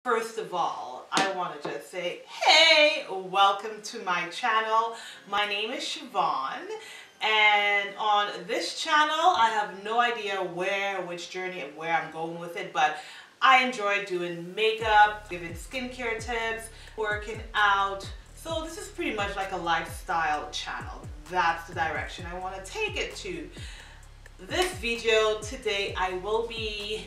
First of all, I want to just say, hey, welcome to my channel. My name is Siobhan, and on this channel, I have no idea which journey and where I'm going with it, but I enjoy doing makeup, giving skincare tips, working out. So this is pretty much like a lifestyle channel. That's the direction I want to take it to. This video today, I will be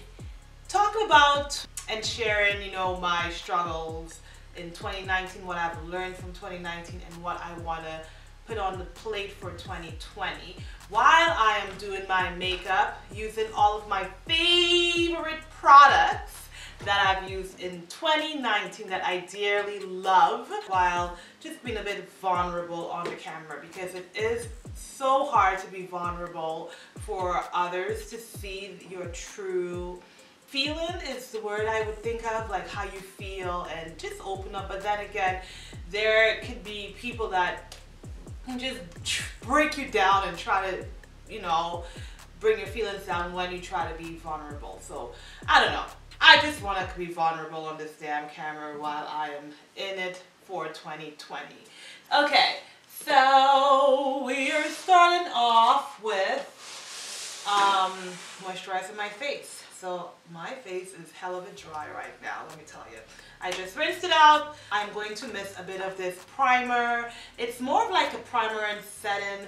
talking about and sharing, my struggles in 2019, what I've learned from 2019, and what I want to put on the plate for 2020 while I am doing my makeup using all of my favorite products that I've used in 2019 that I dearly love, while just being a bit vulnerable on the camera, because it is so hard to be vulnerable for others to see your true feeling is the word I would think of, like how you feel, and just open up. But then again, there could be people that can just break you down and try to, bring your feelings down when you try to be vulnerable. So I don't know. I just want to be vulnerable on this damn camera while I am in it for 2020. Okay, so we are starting off with moisturizing my face. So my face is hell of a dry right now, let me tell you. I just rinsed it out. I'm going to mix a bit of this primer. It's more of like a primer and setting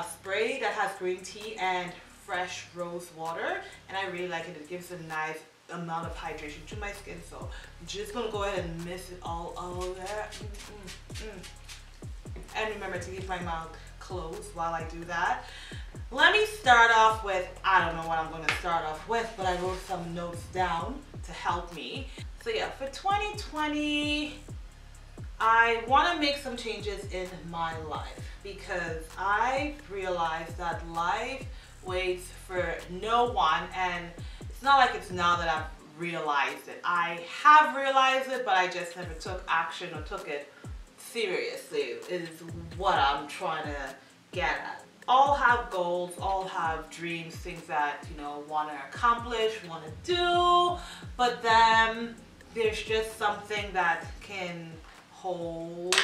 spray that has green tea and fresh rose water, and I really like it. It gives a nice amount of hydration to my skin, so I'm just gonna go ahead and mix it all over. And remember to keep my mouth closed while I do that. Let me start off with, I don't know what I'm going to start off with, but I wrote some notes down to help me. So yeah, for 2020, I want to make some changes in my life, because I realized that life waits for no one, and it's not like it's now that I've realized it. I have realized it, but I just never took action or took it seriously, is what I'm trying to get at. All have goals, all have dreams, things that, want to accomplish, want to do, but then there's just something that can hold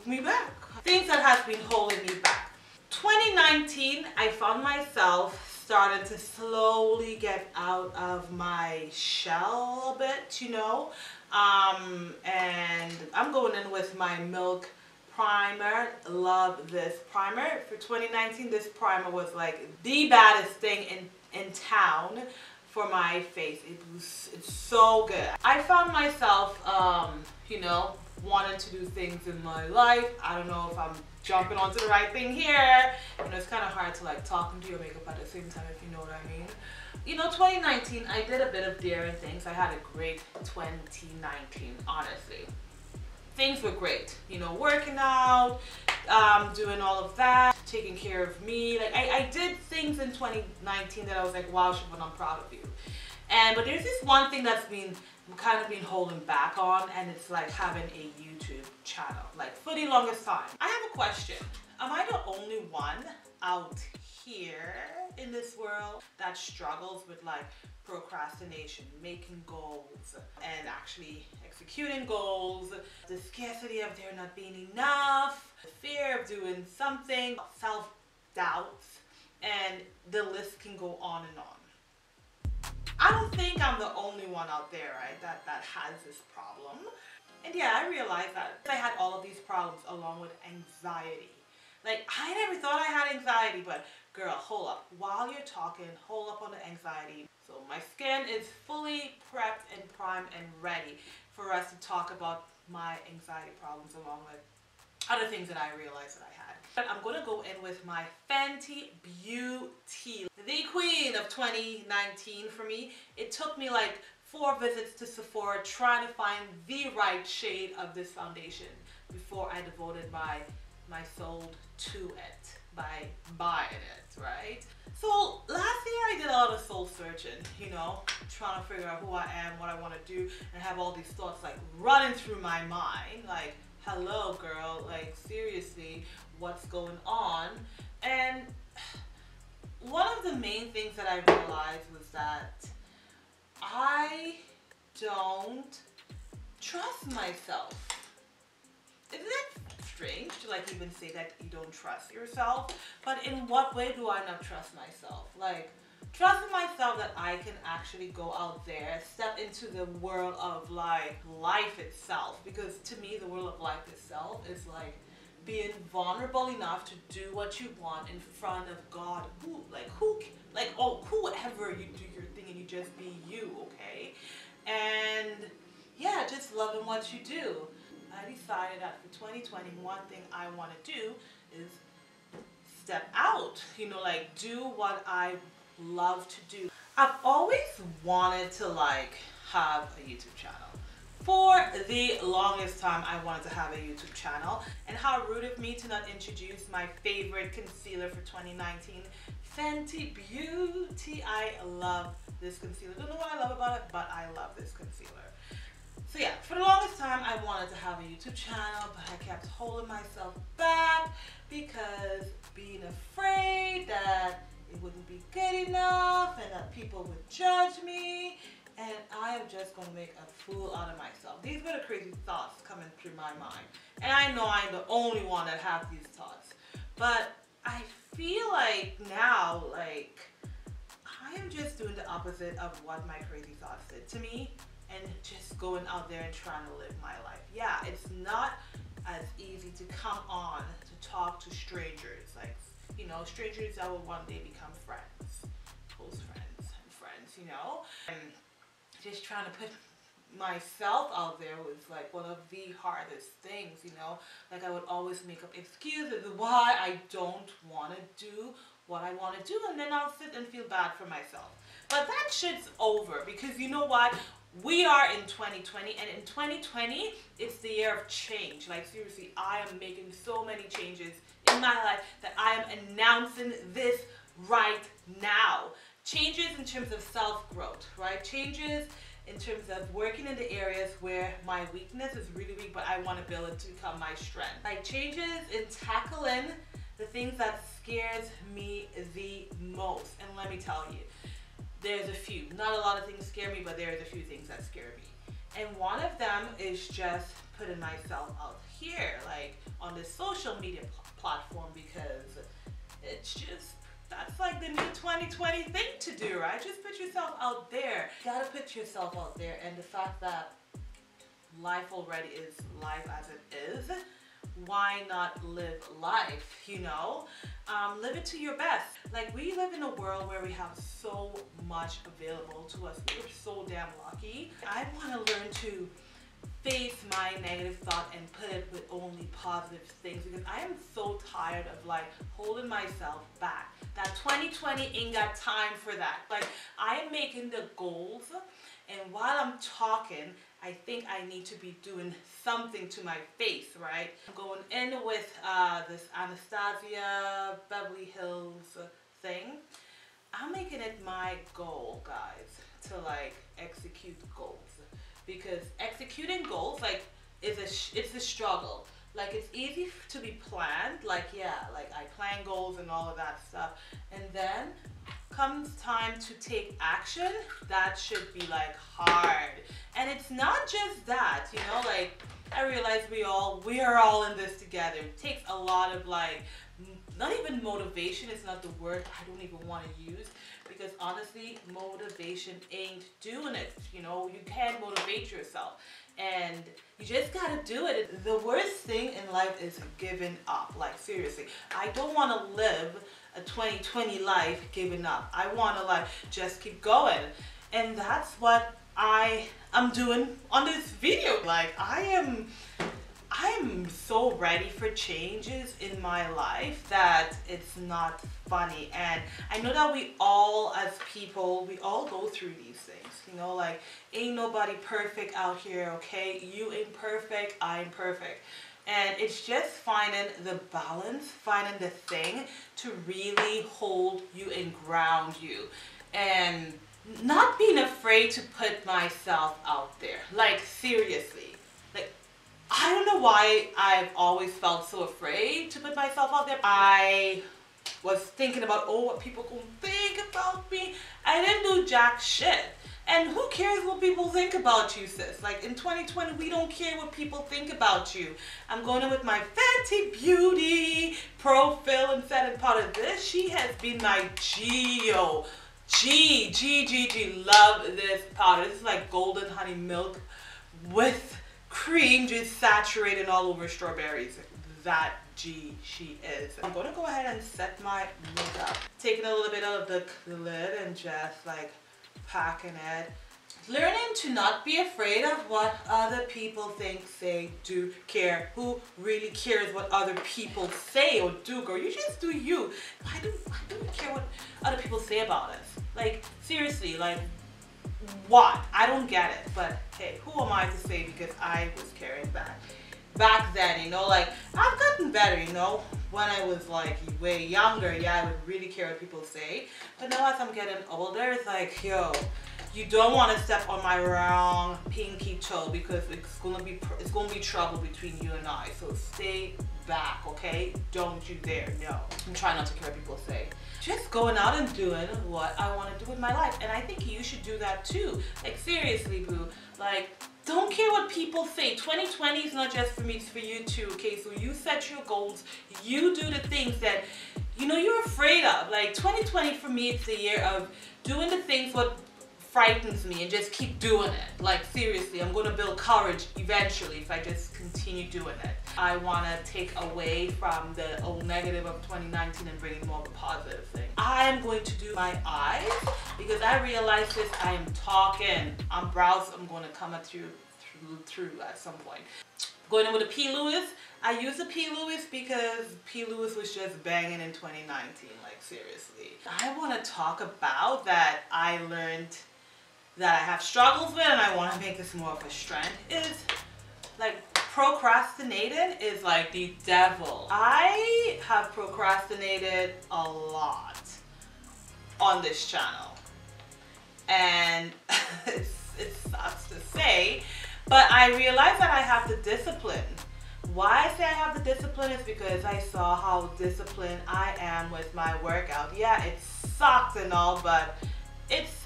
me back. Things that has been holding me back. 2019, I found myself starting to slowly get out of my shell a bit, and I'm going in with my Milk primer. Love this primer. For 2019, this primer was like the baddest thing in town for my face. It's so good. I found myself wanting to do things in my life. I don't know if I'm jumping onto the right thing here. It's kind of hard to like talk and do your makeup at the same time, if you know what I mean. 2019, I did a bit of daring things. I had a great 2019, honestly. Things were great, working out, doing all of that, taking care of me. Like I did things in 2019 that I was like, wow, Siobhan, I'm proud of you. But there's this one thing that's kind of been holding back on, and it's like having a YouTube channel, like for the longest time. I have a question. Am I the only one out here in this world that struggles with like procrastination, making goals, and actually executing goals, the scarcity of there not being enough, the fear of doing something, self-doubts, and the list can go on and on. I don't think I'm the only one out there, right, that has this problem. And yeah, I realized that I had all of these problems along with anxiety. Like, I never thought I had anxiety, but girl, hold up. While you're talking, hold up on the anxiety. So my skin is fully prepped and primed and ready for us to talk about my anxiety problems along with other things that I realized that I had. But I'm going to go in with my Fenty Beauty, the queen of 2019 for me. It took me like 4 visits to Sephora trying to find the right shade of this foundation before I devoted my soul to it by buying it, right? So last year I did a lot of soul searching, trying to figure out who I am, what I want to do, and have all these thoughts like running through my mind, like, hello girl, like seriously, what's going on? And one of the main things that I realized was that I don't trust myself. Isn't it strange to like even say that you don't trust yourself? But in what way do I not trust myself? Like, trusting myself that I can actually go out there, step into the world of like life itself. Because to me, the world of life itself is like being vulnerable enough to do what you want in front of God. Whoever, you do your thing and you just be you, okay? And yeah, just loving what you do. I decided that for 2020, one thing I want to do is step out, like do what I love to do. I've always wanted to like have a YouTube channel. For the longest time, I wanted to have a YouTube channel. And how rude of me to not introduce my favorite concealer for 2019, Fenty Beauty. I love this concealer. Don't know what I love about it, but I love this concealer. So yeah, for the longest time, I wanted to have a YouTube channel, but I kept holding myself back because being afraid that it wouldn't be good enough and that people would judge me, and I am just going to make a fool out of myself. These were the crazy thoughts coming through my mind. And I know I'm the only one that have these thoughts. But I feel like now, like, I am just doing the opposite of what my crazy thoughts did to me and just going out there and trying to live my life. Yeah, it's not as easy to come on to talk to strangers. Like, strangers that will one day become friends, close friends and friends, And just trying to put myself out there was like one of the hardest things, Like I would always make up excuses why I don't want to do what I want to do, and then I'll sit and feel bad for myself. But that shit's over, because you know what? We are in 2020, and in 2020, it's the year of change. Like seriously, I am making so many changes in my life that I am announcing this right now. Changes in terms of self-growth, right? Changes in terms of working in the areas where my weakness is really weak, but I want to build it to become my strength. Like changes in tackling the things that scares me the most. And let me tell you, there's a few. Not a lot of things scare me, but there's a few things that scare me. And one of them is just putting myself out here, like on this social media platform, because it's just, that's like the new 2020 thing to do, right? Just put yourself out there. You gotta put yourself out there. And the fact that life already is life as it is, why not live life, live it to your best. Like, we live in a world where we have so much available to us. We're so damn lucky. I want to learn to face my negative thought and put it with only positive things, because I am so tired of like holding myself back. That 2020 ain't got time for that. Like, I am making the goals, and while I'm talking, I think I need to be doing something to my face, right? I'm going in with this Anastasia Beverly Hills thing. I'm making it my goal, guys, to like execute goals, because executing goals like it's a struggle. Like, it's easy to be planned, like, yeah, like I plan goals and all of that stuff, and then comes time to take action, that should be like hard. And it's not just that, like, I realize we are all in this together. It takes a lot of like, not even motivation, it's not the word I don't even want to use, because honestly, motivation ain't doing it. You can't motivate yourself, and you just gotta do it. The worst thing in life is giving up. Like, seriously, I don't want to live a 2020 life giving up. I want to like just keep going, and that's what I am doing on this video. Like, I'm so ready for changes in my life that it's not funny. And I know that we all, as people, we all go through these things, like, ain't nobody perfect out here, okay? You ain't perfect, I'm perfect. And it's just finding the balance, finding the thing to really hold you and ground you, and not being afraid to put myself out there. Like, seriously, like, I don't know why I've always felt so afraid to put myself out there. I was thinking about, oh, what people gonna think about me. I didn't do jack shit. And who cares what people think about you, sis? Like in 2020, we don't care what people think about you. I'm going in with my Fenty Beauty Pro Fill and Setting powder. This, she has been my G.O. G. Love this powder. This is like golden honey milk with cream just saturated all over strawberries. That G she is. I'm going to go ahead and set my makeup. Taking a little bit out of the lid and just like packing it. Learning to not be afraid of what other people think, say, do, care. Who really cares what other people say or do, girl? You just do you. I don't care what other people say about us. Like, seriously, like, what? I don't get it. But hey, who am I to say, because I was carrying that back then, you know? Like, I've gotten better, you know? When I was like way younger, yeah, I would really care what people say. But now as I'm getting older, it's like, yo, you don't want to step on my wrong pinky toe, because it's gonna be trouble between you and I. So stay back, okay? Don't you dare. No. I'm trying not to care what people say. Just going out and doing what I want to do with my life. And I think you should do that too. Like, seriously, boo. Like, don't care what people say. 2020 is not just for me, it's for you too, okay? So you set your goals. You do the things that, you know, you're afraid of. Like, 2020 for me, it's the year of doing the things what frightens me and just keep doing it. Like, seriously, I'm going to build courage eventually if I just continue doing it. I want to take away from the old negative of 2019 and bring in more of a positive thing. I am going to do my eyes, because I realize this, I am talking, I'm browsing, I'm going to come at you through at some point. Going in with a P. Louis. I use a P. Louis because P. Louis was just banging in 2019, like, seriously. I want to talk about that I learned that I have struggles with, and I want to make this more of a strength, is like procrastinating is like the devil. I have procrastinated a lot on this channel, and it sucks to say, but I realized that I have the discipline. Why I say I have the discipline is because I saw how disciplined I am with my workout. Yeah, it sucks and all, but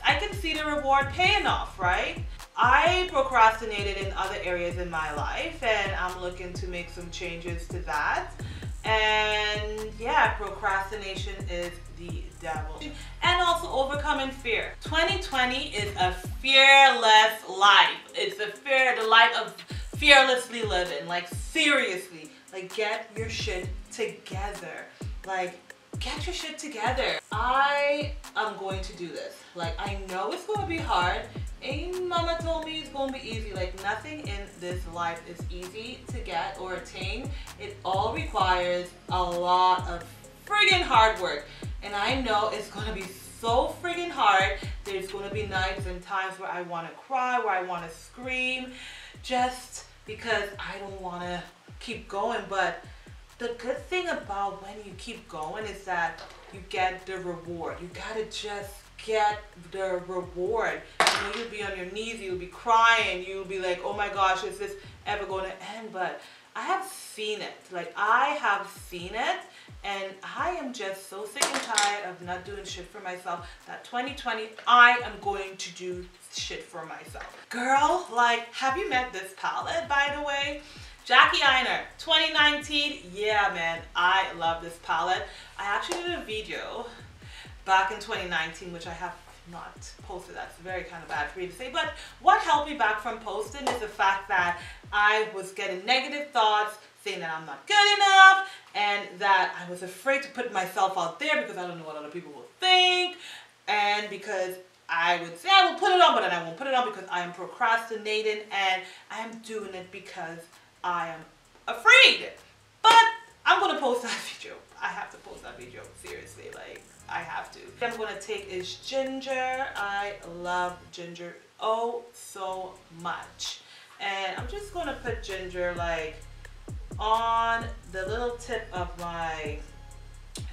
I can see the reward paying off, right? I procrastinated in other areas in my life, and I'm looking to make some changes to that. And yeah, procrastination is the devil. And also overcoming fear. 2020 is a fearless life. It's the life of fearlessly living. Like, seriously, like, get your shit together. Like, get your shit together. I am going to do this. Like, I know it's going to be hard. Ain't mama told me it's going to be easy. Like, nothing in this life is easy to get or attain. It all requires a lot of friggin' hard work. And I know it's going to be so friggin' hard. There's going to be nights and times where I want to cry, where I want to scream, just because I don't want to keep going. But the good thing about when you keep going is that you get the reward. You gotta just get the reward. You know, you'll be on your knees, you'll be crying, you'll be like, oh my gosh, is this ever going to end? But I have seen it. Like, I have seen it, and I am just so sick and tired of not doing shit for myself that 2020, I am going to do shit for myself. Girl, like, have you met this palette, by the way? Jackie Aina, 2019, yeah man, I love this palette. I actually did a video back in 2019, which I have not posted. That's very kind of bad for me to say, but what helped me back from posting is the fact that I was getting negative thoughts, saying that I'm not good enough, and that I was afraid to put myself out there because I don't know what other people will think, and because I would say I will put it on, but then I won't put it on because I am procrastinating, and I am doing it because I am afraid. But I'm going to post that video. I have to post that video, seriously, like, I have to. What I'm going to take is ginger. I love ginger oh so much. And I'm just going to put ginger like on the little tip of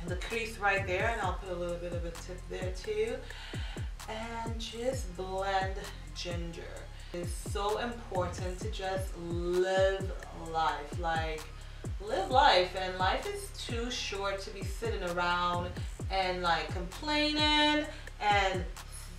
the crease right there, and I'll put a little bit of a tip there too. And just blend ginger. It's so important to just live life. Like, live life, and life is too short to be sitting around and like complaining and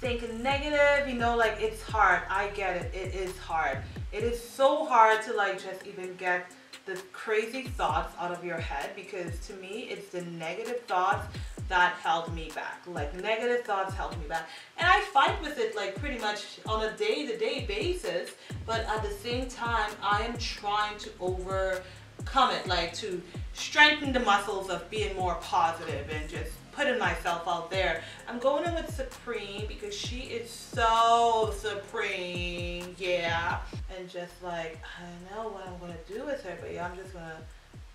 think negative, you know, like it's hard. I get it. It is hard. It is so hard to like just even get the crazy thoughts out of your head, because to me it's the negative thoughts that held me back. Like negative thoughts held me back, and I fight with it like pretty much on a day-to-day basis, but at the same time I am trying to overcome it, like to strengthen the muscles of being more positive and just putting myself out there. I'm going in with Supreme because she is so supreme, yeah. And just like, I know what I'm gonna do with her, but yeah, I'm just gonna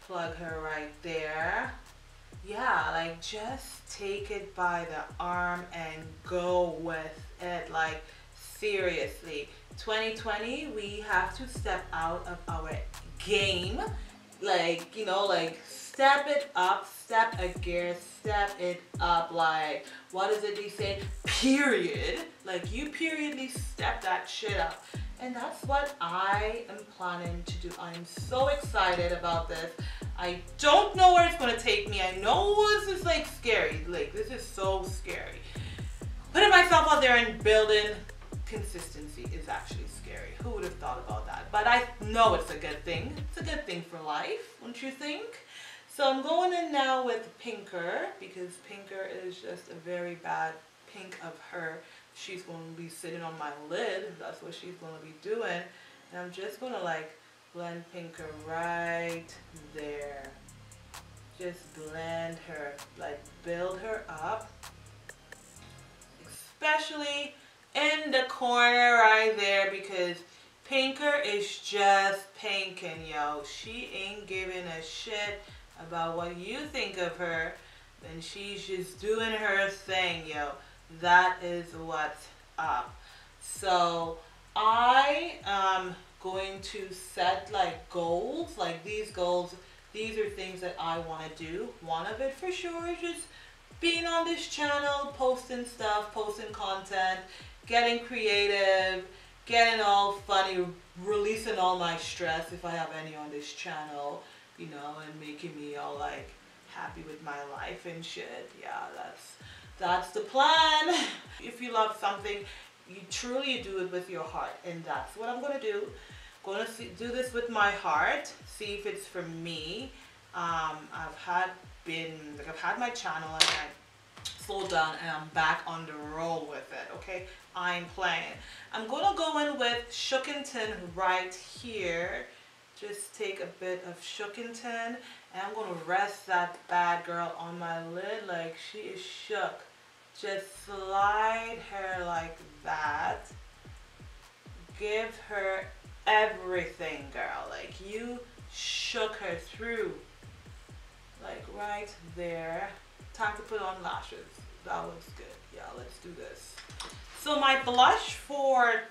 plug her right there. Yeah, like just take it by the arm and go with it. Like seriously, 2020, we have to step out of our game. Like, you know, like step it up, step a gear, step it up. Like, what is it they say? Period. Like you periodly step that shit up. And that's what I am planning to do. I'm so excited about this. I don't know where it's going to take me. I know this is like scary. Like this is so scary. Putting myself out there and building consistency is actually scary. Who would have thought about that? But I know it's a good thing. It's a good thing for life, don't you think? So I'm going in now with Pinker, because Pinker is just a very bad pink of her. She's going to be sitting on my lid. That's what she's going to be doing. And I'm just going to like blend Pinker right there. Just blend her, like build her up. Especially in the corner right there, because Pinker is just pinking, yo. She ain't giving a shit about what you think of her. And she's just doing her thing, yo. That is what's up. So I am going to set like goals, like these goals. These are things that I want to do. One of it for sure is just being on this channel, posting stuff, posting content, getting creative, getting all funny, releasing all my stress if I have any on this channel, you know, and making me all like happy with my life and shit. Yeah, that's the plan. If you love something, you truly do it with your heart, and that's what I'm gonna do. Gonna do this with my heart, see if it's for me. I've had my channel and I slowed down and I'm back on the roll with it, okay? I'm playing. I'm gonna go in with Shookington right here. Just take a bit of Shookington and I'm gonna rest that bad girl on my lid like she is shook. Just slide her like that. Give her everything, girl. Like you shook her through. Like right there. Time to put on lashes. That looks good. Yeah, let's do this. So my blush for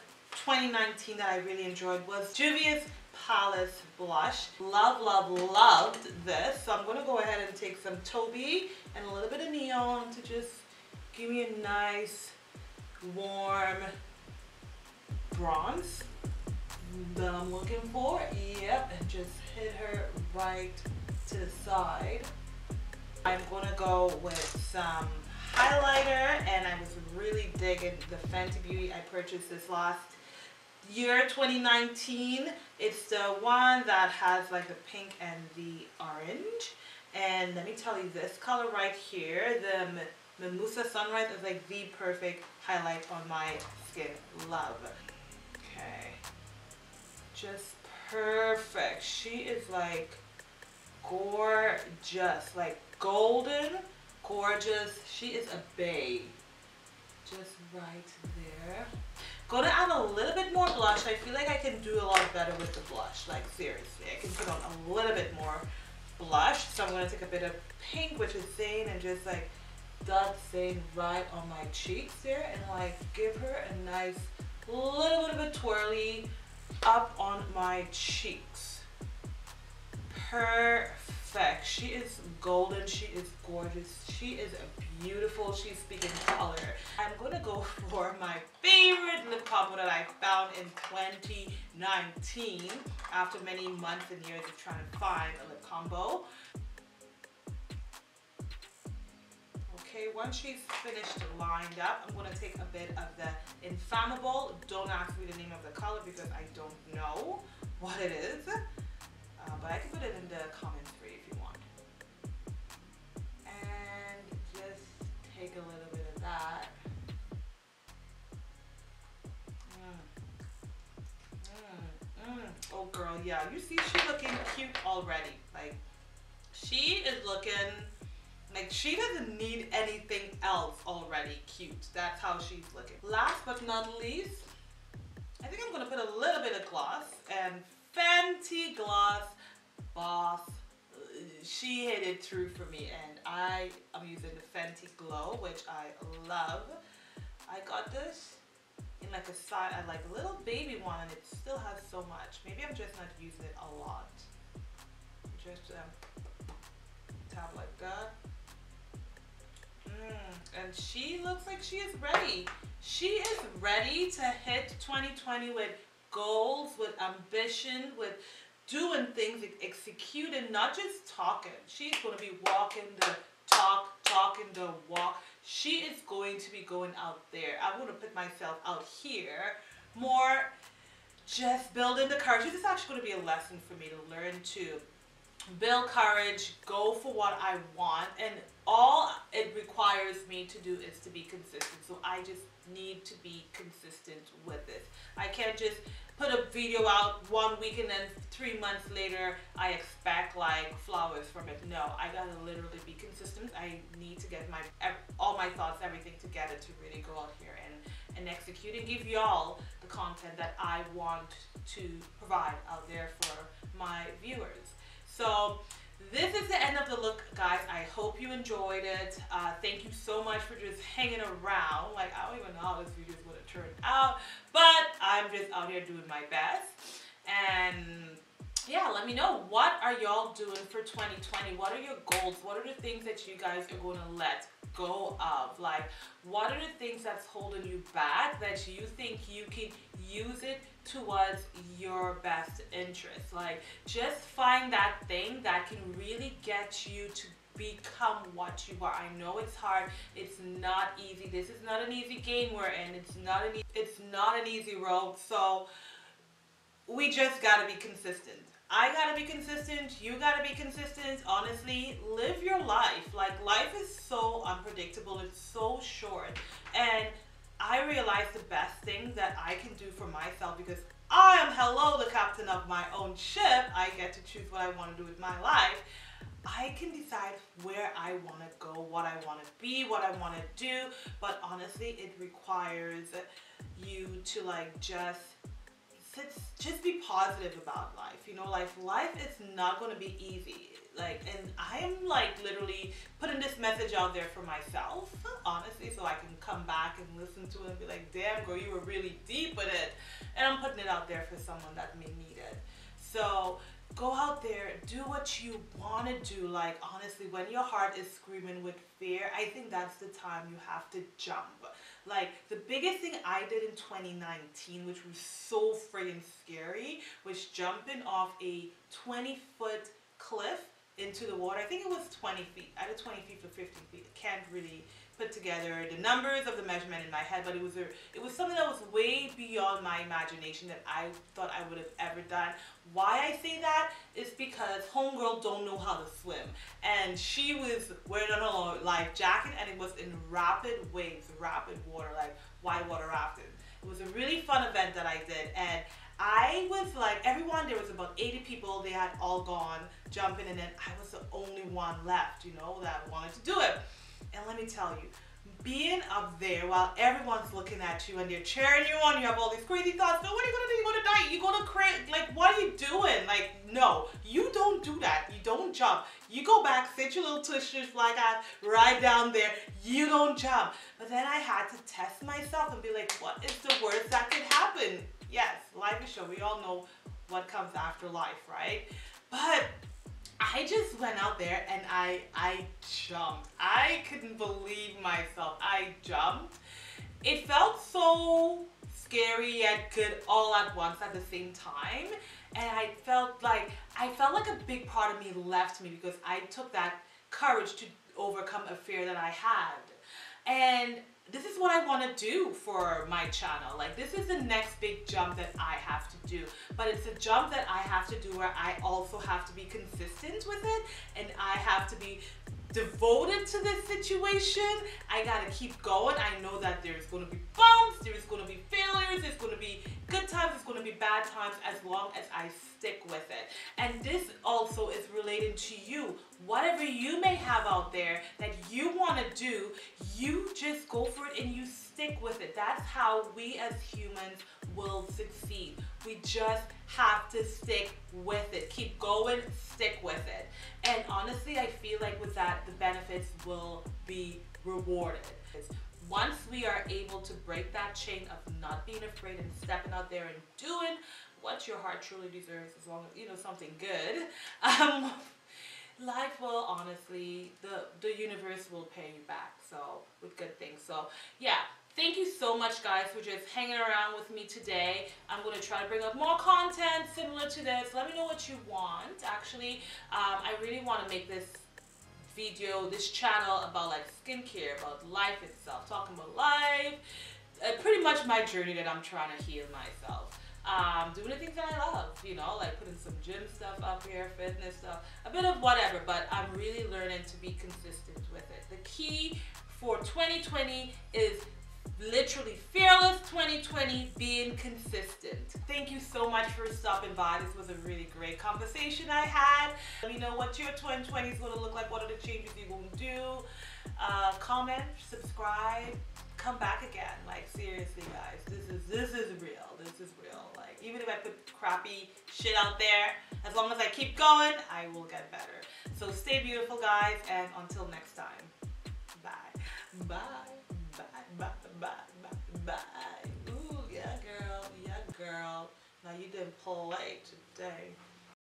2019 that I really enjoyed was Juvia's Palace blush. Loved this. So I'm going to go ahead and take some Toby and a little bit of neon to just give me a nice warm bronze that I'm looking for. Yep, and just hit her right to the side. I'm going to go with some highlighter, and I was really digging the Fenty Beauty. I purchased this last year, 2019. It's the one that has like the pink and the orange. And let me tell you, this color right here, the Mimosa Sunrise, is like the perfect highlight on my skin. Love. Okay. Just perfect. She is like gorgeous, like golden, gorgeous. She is a babe. Just right there. Gonna add a little bit more blush. I feel like I can do a lot better with the blush. Like seriously, I can put on a little bit more blush. So I'm gonna take a bit of pink, which is Zane, and just like dot Zane right on my cheeks there, and like give her a nice little bit of a twirly up on my cheeks. Perfect. She is golden. She is gorgeous. She is beautiful. She's speaking color. I'm gonna go for my favorite lip combo that I found in 2019 after many months and years of trying to find a lip combo. Okay, once she's finished lined up, I'm gonna take a bit of the Infallible. Don't ask me the name of the color because I don't know what it is. But I can put it in the comments for you if you want. And just take a little bit of that. Oh girl, yeah, you see she's looking cute already. Like, she is looking like she doesn't need anything else already cute. That's how she's looking. Last but not least, I think I'm gonna put a little bit of gloss, and Fenty Gloss Boss, she hit it through for me, and I am using the Fenty Glow, which I love. I got this in like a size, like a little baby one, and it still has so much. Maybe I'm just not using it a lot. Just tap like that. And she looks like she is ready. She is ready to hit 2020 with goals, with ambition, with doing things, executing, not just talking. She's going to be walking the talk, talking the walk. She is going to be going out there. I'm going to put myself out here more, just building the courage. This is actually going to be a lesson for me to learn to build courage, go for what I want, and all it requires me to do is to be consistent. So I just need to be consistent with this. I can't just put a video out 1 week and then 3 months later I expect like flowers from it. No, I gotta literally be consistent. I need to get all my thoughts, everything together to really go out here and execute and give y'all the content that I want to provide out there for my viewers. So this is the end of the look, guys. I hope you enjoyed it. Thank you so much for just hanging around. Like, I don't even know how this video is going to turn out, but I'm just out here doing my best. And yeah, let me know, what are y'all doing for 2020? What are your goals? What are the things that you guys are going to let go of? Like, what are the things that's holding you back that you think you can use it towards your best interest? Like, just find that thing that can really get you to become what you are. I know it's hard. It's not easy. This is not an easy game we're in. It's not an easy road. So we just gotta be consistent. I gotta be consistent, you gotta be consistent. Honestly, live your life. Like, life is so unpredictable, it's so short. And I realize the best thing that I can do for myself, because I am, the captain of my own ship. I get to choose what I want to do with my life. I can decide where I want to go, what I want to be, what I want to do. But honestly, it requires you to like just be positive about life. You know, like, life is not going to be easy. Like, and I am like literally putting this message out there for myself, honestly, so I can come back and listen to it and be like, damn girl, you were really deep with it. And I'm putting it out there for someone that may need it. So go out there, do what you want to do. Like, honestly, when your heart is screaming with fear, I think that's the time you have to jump. Like, the biggest thing I did in 2019, which was so freaking scary, was jumping off a 20-foot cliff into the water. I think it was 20 feet, either 20 feet or 15 feet. I can't really put together the numbers of the measurement in my head, but it was something that was way beyond my imagination that I thought I would have ever done. Why I say that is because homegirl don't know how to swim, and she was wearing a life jacket, and it was in rapid waves, rapid water, like whitewater rafting. It was a really fun event that I did, and I was like, everyone, there was about 80 people, they had all gone jumping, and then I was the only one left, you know, that wanted to do it. And let me tell you, being up there while everyone's looking at you and they're cheering you on, you have all these crazy thoughts. No, what are you gonna do? You're gonna die. You're gonna crazy. Like, what are you doing? Like, no, you don't do that. You don't jump. You go back, sit your little tush flag out right down there. You don't jump. But then I had to test myself and be like, what is the worst that could happen? Yes, life is short. We all know what comes after life, right? But I just went out there and I jumped. I couldn't believe myself. I jumped. It felt so scary yet good all at once at the same time. And I felt like a big part of me left me, because I took that courage to overcome a fear that I had. And this is what I want to do for my channel. Like, this is the next big jump that I have to do. But it's a jump that I have to do where I also have to be consistent with it, and I have to be devoted to this situation. I gotta keep going. I know that there's gonna be bumps, there's gonna be failures, there's gonna be good times, there's gonna be bad times, as long as I stick with it. And this also is related to you. Whatever you may have out there that you wanna do, you just go for it and you stick with it. That's how we as humans will succeed. We just have to stick with it. Keep going, stick with it. And honestly, I feel like with that, the benefits will be rewarded. Once we are able to break that chain of not being afraid and stepping out there and doing what your heart truly deserves, as long as, you know, something good, life will honestly, the universe will pay you back, so with good things. So yeah, thank you so much guys for just hanging around with me today. I'm going to try to bring up more content similar to this. Let me know what you want. Actually, I really want to make this video, this channel about like skincare, about life itself, talking about life, pretty much my journey that I'm trying to heal myself. Doing the things that I love, you know, like putting some gym stuff up here, fitness stuff, a bit of whatever, but I'm really learning to be consistent with it. The key for 2020 is literally fearless 2020, being consistent. Thank you so much for stopping by. This was a really great conversation I had. Let me know what your 2020 is going to look like. What are the changes you're going to do? Comment, subscribe, come back again. Like, seriously guys, this is real. This is real. Like, even if I put crappy shit out there, as long as I keep going, I will get better. So stay beautiful guys, and until next time, bye. Bye. Bye, bye, bye, bye, bye. Ooh, yeah girl, yeah girl. Now you didn't play today.